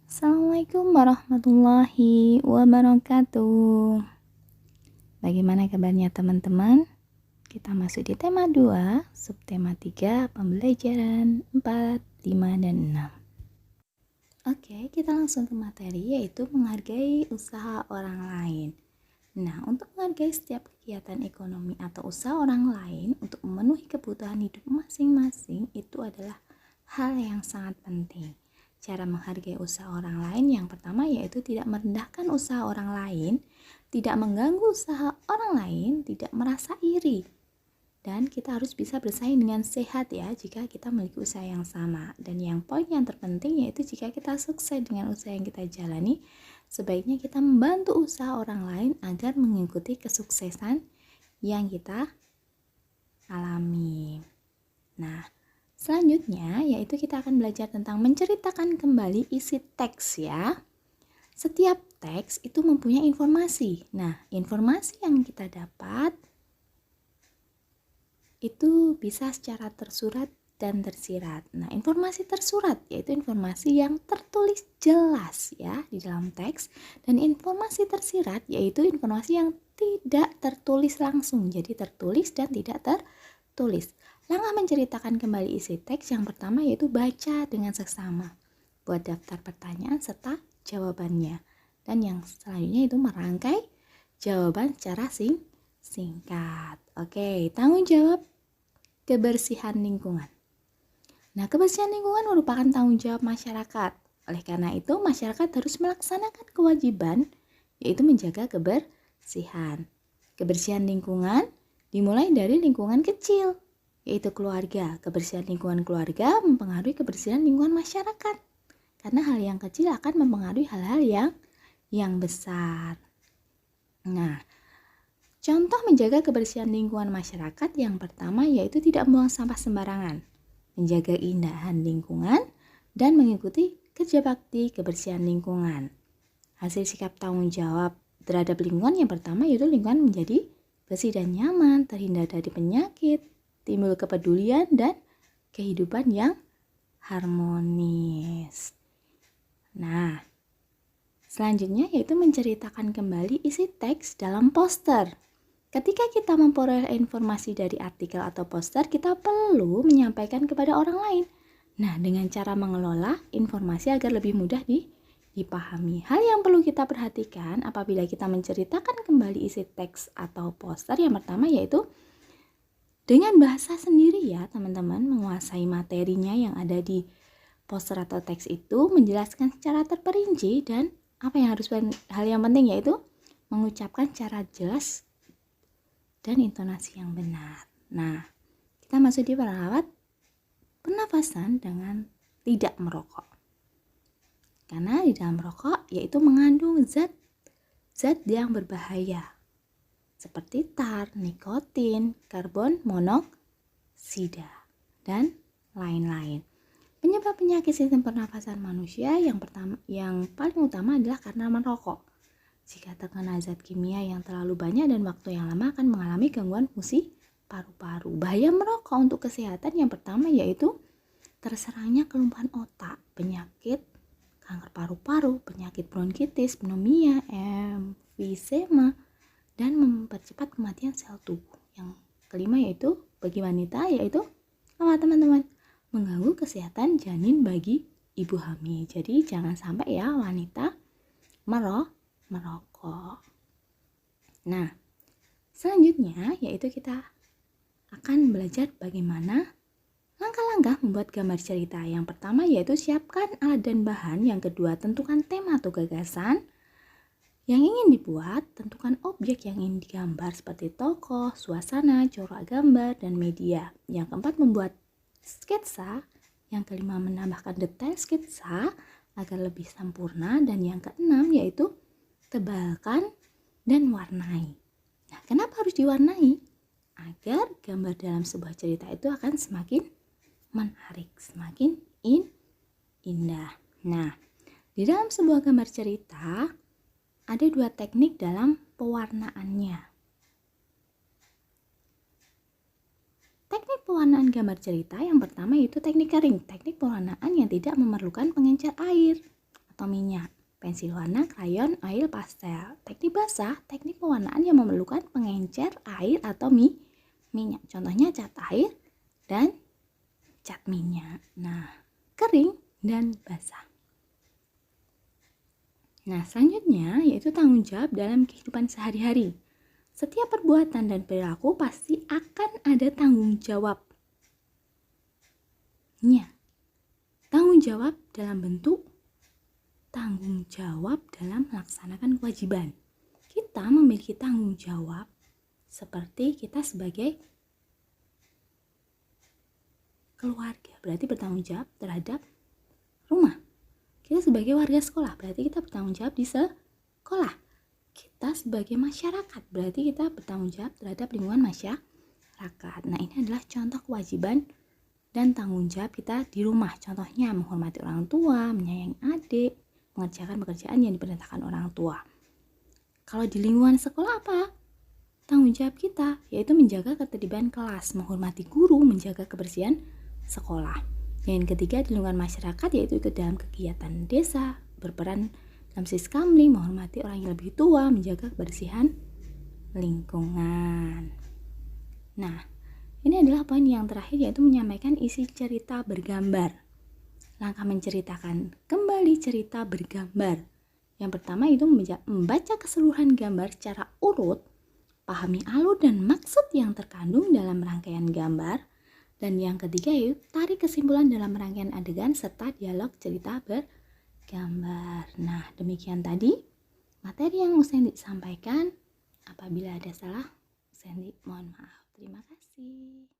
Assalamualaikum warahmatullahi wabarakatuh. Bagaimana kabarnya teman-teman? Kita masuk di tema 2, subtema 3, pembelajaran 4, 5, dan 6. Oke, kita langsung ke materi, yaitu menghargai usaha orang lain. Nah, untuk menghargai setiap kegiatan ekonomi atau usaha orang lain untuk memenuhi kebutuhan hidup masing-masing itu adalah hal yang sangat penting. Cara menghargai usaha orang lain yang pertama yaitu tidak merendahkan usaha orang lain, tidak mengganggu usaha orang lain, tidak merasa iri. Dan kita harus bisa bersaing dengan sehat ya jika kita memiliki usaha yang sama. Dan yang poin yang terpenting yaitu jika kita sukses dengan usaha yang kita jalani, sebaiknya kita membantu usaha orang lain agar mengikuti kesuksesan yang kita alami. Nah, selanjutnya yaitu kita akan belajar tentang menceritakan kembali isi teks ya. Setiap teks itu mempunyai informasi. Nah, informasi yang kita dapat itu bisa secara tersurat dan tersirat. Nah, informasi tersurat yaitu informasi yang tertulis jelas ya di dalam teks, dan informasi tersirat yaitu informasi yang tidak tertulis langsung. Jadi tertulis dan tidak tertulis. Langkah menceritakan kembali isi teks yang pertama yaitu baca dengan seksama. Buat daftar pertanyaan serta jawabannya. Dan yang selanjutnya itu merangkai jawaban secara singkat. Oke, tanggung jawab kebersihan lingkungan. Nah, kebersihan lingkungan merupakan tanggung jawab masyarakat. Oleh karena itu, masyarakat harus melaksanakan kewajiban yaitu menjaga kebersihan. Kebersihan lingkungan dimulai dari lingkungan kecil, yaitu keluarga. Kebersihan lingkungan keluarga mempengaruhi kebersihan lingkungan masyarakat. Karena hal yang kecil akan mempengaruhi hal-hal yang besar. Nah, contoh menjaga kebersihan lingkungan masyarakat yang pertama yaitu tidak membuang sampah sembarangan, menjaga keindahan lingkungan, dan mengikuti kerja bakti kebersihan lingkungan. Hasil sikap tanggung jawab terhadap lingkungan yang pertama yaitu lingkungan menjadi bersih dan nyaman, terhindar dari penyakit, timbul kepedulian, dan kehidupan yang harmonis. Nah, selanjutnya yaitu menceritakan kembali isi teks dalam poster. Ketika kita memperoleh informasi dari artikel atau poster, kita perlu menyampaikan kepada orang lain. Nah, dengan cara mengelola informasi agar lebih mudah dipahami. Hal yang perlu kita perhatikan apabila kita menceritakan kembali isi teks atau poster yang pertama yaitu dengan bahasa sendiri ya teman-teman, menguasai materinya yang ada di poster atau teks itu, menjelaskan secara terperinci, dan hal yang penting yaitu mengucapkan cara jelas dan intonasi yang benar. Nah, kita masuk di perawat pernafasan dengan tidak merokok. Karena di dalam rokok yaitu mengandung zat yang berbahaya seperti tar, nikotin, karbon monoksida, dan lain-lain. Penyebab penyakit sistem pernafasan manusia yang paling utama adalah karena merokok. Jika terkena zat kimia yang terlalu banyak dan waktu yang lama akan mengalami gangguan fungsi paru-paru. Bahaya merokok untuk kesehatan yang pertama yaitu terserangnya kelumpuhan otak, penyakit kanker paru-paru, penyakit bronkitis, pneumonia, emfisema, dan mempercepat kematian sel tubuh. Yang kelima yaitu bagi wanita yaitu apa teman-teman? Mengganggu kesehatan janin bagi ibu hamil. Jadi jangan sampai ya wanita merokok. Nah, selanjutnya yaitu kita akan belajar bagaimana langkah-langkah membuat gambar cerita. Yang pertama yaitu siapkan alat dan bahan. Yang kedua, tentukan tema atau gagasan yang ingin dibuat. Tentukan objek yang ingin digambar seperti tokoh, suasana, corak gambar, dan media. Yang keempat, membuat sketsa. Yang kelima, menambahkan detail sketsa agar lebih sempurna. Dan yang keenam yaitu tebalkan dan warnai. Nah, kenapa harus diwarnai? Agar gambar dalam sebuah cerita itu akan semakin menarik, semakin indah. Nah, di dalam sebuah gambar cerita ada dua teknik dalam pewarnaannya. Teknik pewarnaan gambar cerita yang pertama yaitu teknik kering, teknik pewarnaan yang tidak memerlukan pengencer air atau minyak. Pensil warna, krayon, oil, pastel. Teknik basah, teknik pewarnaan yang memerlukan pengencer air atau minyak. Contohnya cat air dan cat minyak. Nah, kering dan basah. Nah, selanjutnya yaitu tanggung jawab dalam kehidupan sehari-hari. Setiap perbuatan dan perilaku pasti akan ada tanggung jawabnya. Tanggung jawab dalam bentuk tanggung jawab dalam melaksanakan kewajiban. Kita memiliki tanggung jawab seperti kita sebagai keluarga, berarti bertanggung jawab terhadap rumah. Kita sebagai warga sekolah, berarti kita bertanggung jawab di sekolah. Kita sebagai masyarakat, berarti kita bertanggung jawab terhadap lingkungan masyarakat. Nah, ini adalah contoh kewajiban dan tanggung jawab kita di rumah. Contohnya menghormati orang tua, menyayangi adik, mengerjakan pekerjaan yang diperintahkan orang tua. Kalau di lingkungan sekolah apa? Tanggung jawab kita yaitu menjaga ketertiban kelas, menghormati guru, menjaga kebersihan sekolah. Yang ketiga di lingkungan masyarakat yaitu ikut dalam kegiatan desa, berperan dalam siskamling, menghormati orang yang lebih tua, menjaga kebersihan lingkungan. Nah, ini adalah poin yang terakhir yaitu menyampaikan isi cerita bergambar. Langkah menceritakan kembali cerita bergambar. Yang pertama itu membaca keseluruhan gambar secara urut, pahami alur dan maksud yang terkandung dalam rangkaian gambar. Dan yang ketiga yaitu tarik kesimpulan dalam rangkaian adegan serta dialog cerita bergambar. Nah, demikian tadi materi yang Usendi sampaikan. Apabila ada salah, Usendi mohon maaf. Terima kasih.